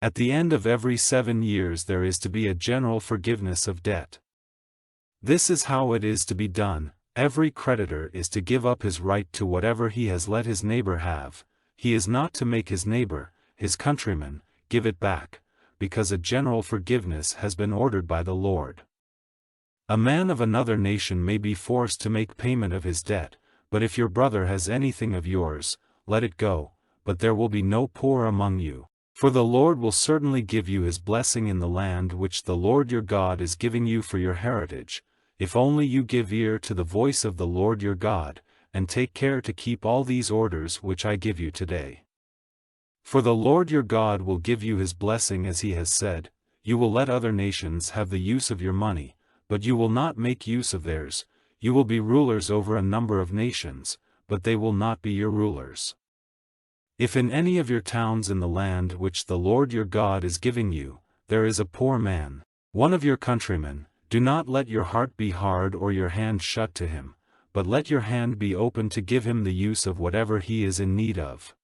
At the end of every 7 years there is to be a general forgiveness of debt. This is how it is to be done. Every creditor is to give up his right to whatever he has let his neighbor have. He is not to make his neighbor, his countryman, give it back, because a general forgiveness has been ordered by the Lord. A man of another nation may be forced to make payment of his debt, but if your brother has anything of yours, let it go, but there will be no poor among you. For the Lord will certainly give you his blessing in the land which the Lord your God is giving you for your heritage, if only you give ear to the voice of the Lord your God, and take care to keep all these orders which I give you today. For the Lord your God will give you his blessing as he has said. You will let other nations have the use of your money, but you will not make use of theirs. You will be rulers over a number of nations, but they will not be your rulers. If in any of your towns in the land which the Lord your God is giving you, there is a poor man, one of your countrymen, do not let your heart be hard or your hand shut to him, but let your hand be open to give him the use of whatever he is in need of.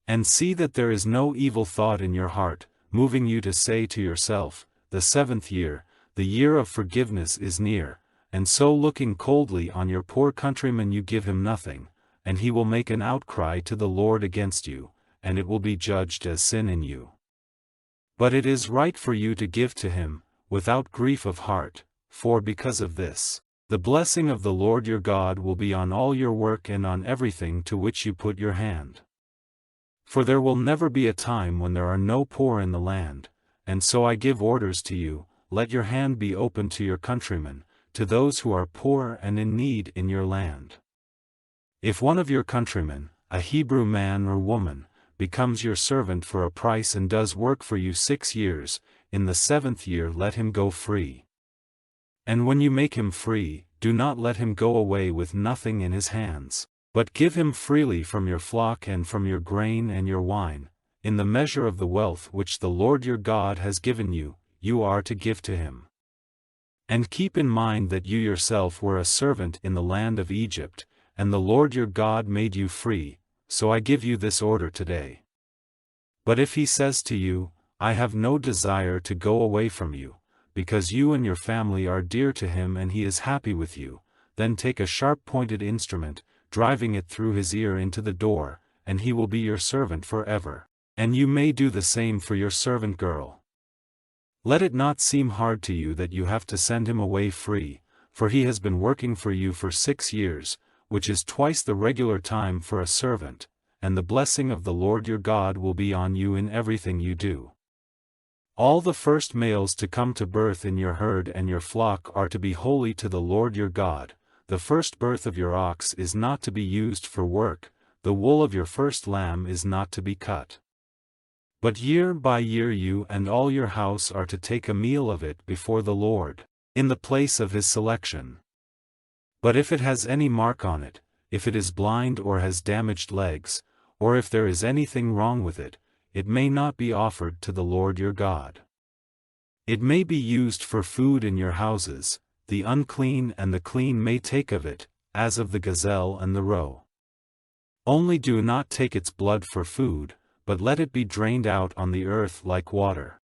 And see that there is no evil thought in your heart, moving you to say to yourself, the 7th year, the year of forgiveness is near, and so looking coldly on your poor countryman you give him nothing, and he will make an outcry to the Lord against you, and it will be judged as sin in you. But it is right for you to give to him, without grief of heart, for because of this, the blessing of the Lord your God will be on all your work and on everything to which you put your hand. For there will never be a time when there are no poor in the land, and so I give orders to you, let your hand be open to your countrymen, to those who are poor and in need in your land. If one of your countrymen, a Hebrew man or woman, becomes your servant for a price and does work for you 6 years, in the 7th year let him go free. And when you make him free, do not let him go away with nothing in his hands, but give him freely from your flock and from your grain and your wine, in the measure of the wealth which the Lord your God has given you, you are to give to him. And keep in mind that you yourself were a servant in the land of Egypt, and the Lord your God made you free, so I give you this order today. But if he says to you, I have no desire to go away from you, because you and your family are dear to him and he is happy with you, then take a sharp-pointed instrument, driving it through his ear into the door, and he will be your servant forever. And you may do the same for your servant girl. Let it not seem hard to you that you have to send him away free, for he has been working for you for 6 years, which is twice the regular time for a servant, and the blessing of the Lord your God will be on you in everything you do. All the first males to come to birth in your herd and your flock are to be holy to the Lord your God. The first birth of your ox is not to be used for work, the wool of your first lamb is not to be cut. But year by year you and all your house are to take a meal of it before the Lord, in the place of his selection. But if it has any mark on it, if it is blind or has damaged legs, or if there is anything wrong with it, it may not be offered to the Lord your God. It may be used for food in your houses, the unclean and the clean may take of it, as of the gazelle and the roe. Only do not take its blood for food, but let it be drained out on the earth like water.